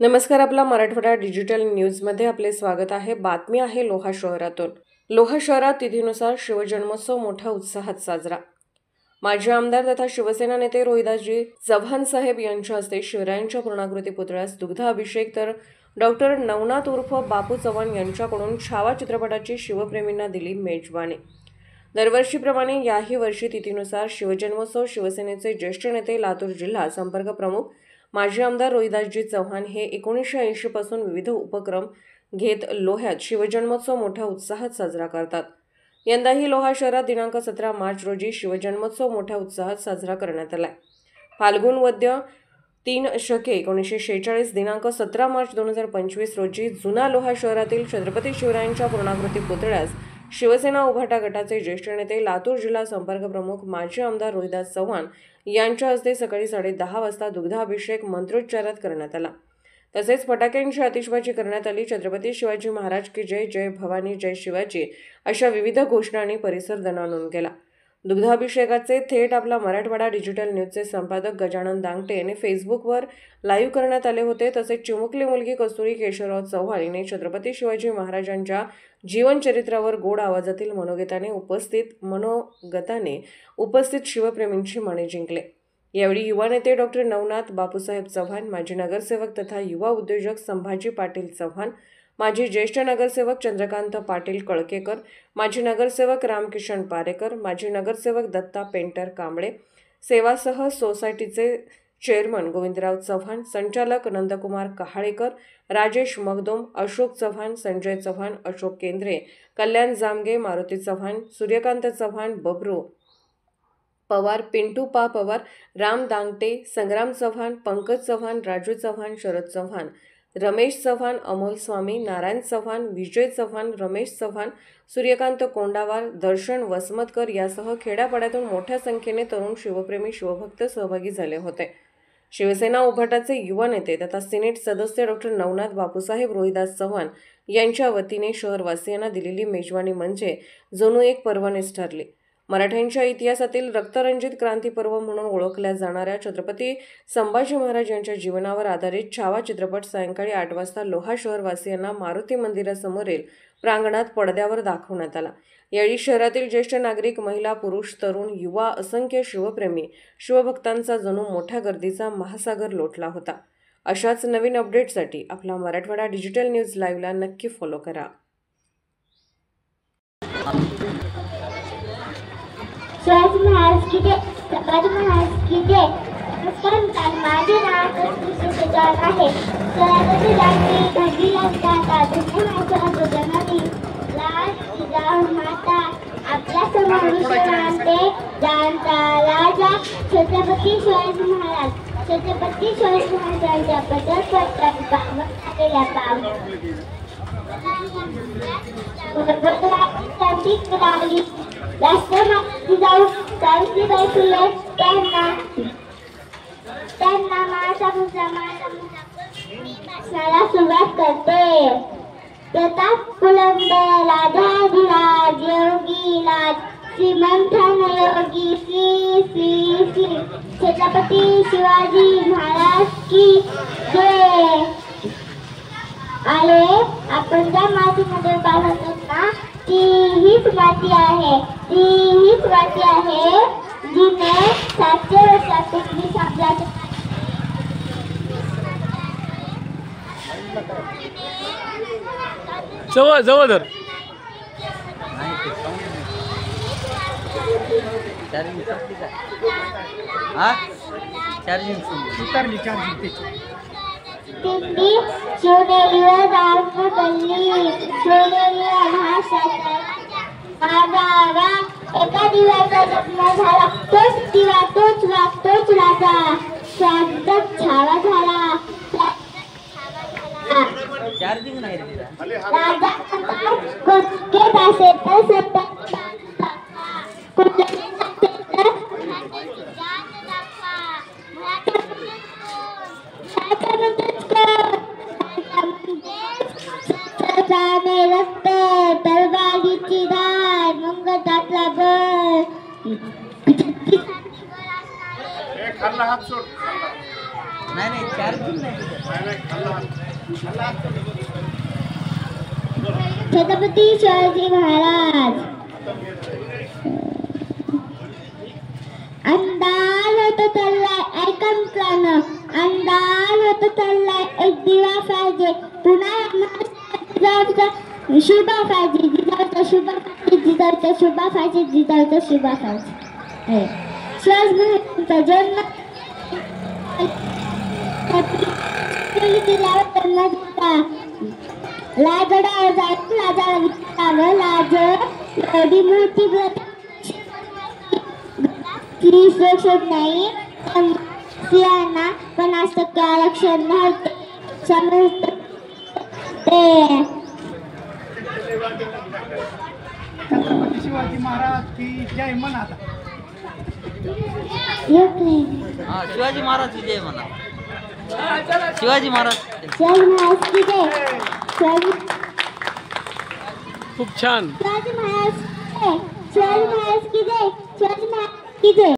नमस्कार. आपला मराठवाडा डिजिटल न्यूजमध्ये आपले स्वागत आहे. बातमी आहे लोहा शहरातून. लोहा शहरात तिथीनुसार शिवजन्मोत्सव मोठ्या उत्साहात साजरा. माजी आमदार तथा शिवसेना नेते रोहिदासजी चव्हाण साहेब यांच्या हस्ते शिवरायांच्या पूर्णाकृती पुतळ्यास दुग्ध अभिषेक, तर डॉक्टर नवनाथ उर्फ बापू चव्हाण यांच्याकडून छावा चित्रपटाची शिवप्रेमींना दिली मेजवानी. दरवर्षीप्रमाणे याही वर्षी तिथीनुसार शिवजन्मोत्सव शिवसेनेचे ज्येष्ठ नेते, लातूर जिल्हा संपर्क प्रमुख माजी आमदार रोहिदासजी चव्हाण हे 1980 पासून विविध उपक्रम घेत लोह्यात शिवजन्मोत्सव मोठ्या उत्साहात साजरा करतात. यंदाही लोहा शहरात दिनांक 17 मार्च रोजी शिवजन्मोत्सव मोठ्या उत्साहात साजरा करण्यात आला. फाल्गुन वद्य 3 शके 1946 दिनांक 17 मार्च 2025 रोजी जुना लोहा शहरातील छत्रपती शिवरायांच्या पूर्णाकृती पुतळ्यास शिवसेना उभाटा गटाचे ज्येष्ठ नेते, लातूर जिल्हा संपर्क प्रमुख माजी आमदार रोहिदास चव्हाण यांच्या हस्ते सकाळी 10:30 वाजता दुग्धाभिषेक मंत्रोच्चारात करण्यात आला. तसेच फटाक्यांची आतिषबाजी करण्यात आली. छत्रपती शिवाजी महाराज की जय, जय भवानी, जय शिवाजी अशा विविध घोषणांनी परिसर दणाणून गेला. दुग्धाभिषेकाचे थेट आपला मराठवाडा डिजिटल न्यूजचे संपादक गजानन दांगटे यांनी फेसबुकवर लाईव्ह करण्यात आले होते. तसेच चिमुकली मुलगी कस्तुरी केशवराव चव्हाण यांनी छत्रपती शिवाजी महाराजांच्या जीवनचरित्रावर गोड आवाजातील मनोगताने उपस्थित शिवप्रेमींची मने जिंकले. यावेळी युवा नेते डॉक्टर नवनाथ बापूसाहेब चव्हाण, माजी नगरसेवक तथा युवा उद्योजक संभाजी पाटील चव्हाण, माजी ज्येष्ठ नगरसेवक चंद्रकांत पाटील कळकेकर, माजी नगरसेवक रामकिशन पारेकर, माजी नगरसेवक दत्ता पेंटर कांबळे, सेवासह सोसायटीचे चेअरमन गोविंदराव चव्हाण, संचालक नंदकुमार कहाळेकर, राजेश मगदोम, अशोक चव्हाण, संजय चव्हाण, अशोक केंद्रे, कल्याण जामगे, मारुती चव्हाण, सूर्यकांत चव्हाण, बबरू पवार, पिंटू पवार, राम दांगटे, संग्राम चव्हाण, पंकज चव्हाण, राजू चव्हाण, शरद चव्हाण, रमेश चव्हाण, अमोल स्वामी, नारायण चव्हाण, विजय चव्हाण, रमेश चव्हाण, सूर्यकांत कोंडावार, दर्शन वसमतकर यासह खेड्यापाड्यातून मोठ्या संख्येने तरुण शिवप्रेमी शिवभक्त सहभागी झाले होते. शिवसेना उभाटाचे युवा नेते तथा सिनेट सदस्य डॉक्टर नवनाथ बापूसाहेब रोहिदास चव्हाण यांच्या वतीने शहरवासियांना दिलेली मेजवानी म्हणजे जणू एक पर्वणीच ठरली. मराठ्यांच्या इतिहासातील रक्तरंजित क्रांतीपर्व म्हणून ओळखल्या जाणाऱ्या छत्रपती संभाजी महाराज यांच्या जीवनावर आधारित छावा चित्रपट सायंकाळी 8 वाजता लोहा शहरवासियांना मारुती मंदिरासमोरील प्रांगणात पडद्यावर दाखवण्यात आला. यावेळी शहरातील ज्येष्ठ नागरिक, महिला, पुरुष, तरुण, युवा, असंख्य शिवप्रेमी शिवभक्तांचा जणू मोठ्या गर्दीचा महासागर लोटला होता. अशाच नवीन अपडेटसाठी आपला मराठवाडा डिजिटल न्यूज लाईव्हला नक्की फॉलो करा. शिवाजी महाराज की जय, संभाजी महाराज की जय. नमस्कार मित्रांनो, माझे नाव कस्तुरी केशवराव आहे. स्वराज्याचे जागते घडविला जाता धन्यवाद जननी लाल जिजाऊ माता आपल्या समोर विश्रांते जाणता राजा छत्रपती शिवाजी महाराज. छत्रपती शिवाजी महाराजांच्या बद्दल केल्या राष्ट्रमाता जिजाऊ सावित्रीबाई फुले त्यांना माझा सुरुवात करते. प्रताप कुलंब राजाधिराज योगी राज श्रीमंथन योगी श्री श्री श्री छत्रपती शिवाजी महाराज की जय. आले आपण ज्या मातीमध्ये पाहतो ना, ती हीच माती आहे जिने 700 वर्षापूर्वी साम्राज्य जवळ धर. तिथली शिवनेरीवर राम गल्ली शिवनेरीवर महाराजा एका दिव्याचा जन्म झाला. तोच दिवा, तोच राजा शांतच छावा झाला. राजा कुचके दासे तर रक्त तलवारीची धार मुंगटातला बळ. छत्रपती शिवाजी महाराज. अंधार होत चाललाय ऐका मित्रांनो, अंधार होत चाललाय एक दिवा पाहिजे पुन्हा जिजाऊचा शुभा पाहिजे, जिजाऊचा शुभा पाहिजे, जिजाऊचा शुभा पाहिजे, जिजाऊचा शुभा पाहिजे. शिवाजी महाराजांचा जन्म लाजडावर जाऊन लाजाला विचारावं, लाज एवढी मोठी सुरक्षित नाही, स्त्रियांना 50% आरक्षण नव्हते. छत्रपती शिवाजी महाराज की जय म्हणा. शिवाजी महाराज की जय म्हणा. शिवाजी महाराज की जय. खूप छान. शिवाजी महाराज की जय. शिवाजी महाराज की जय. शिवाजी महाराज की जय.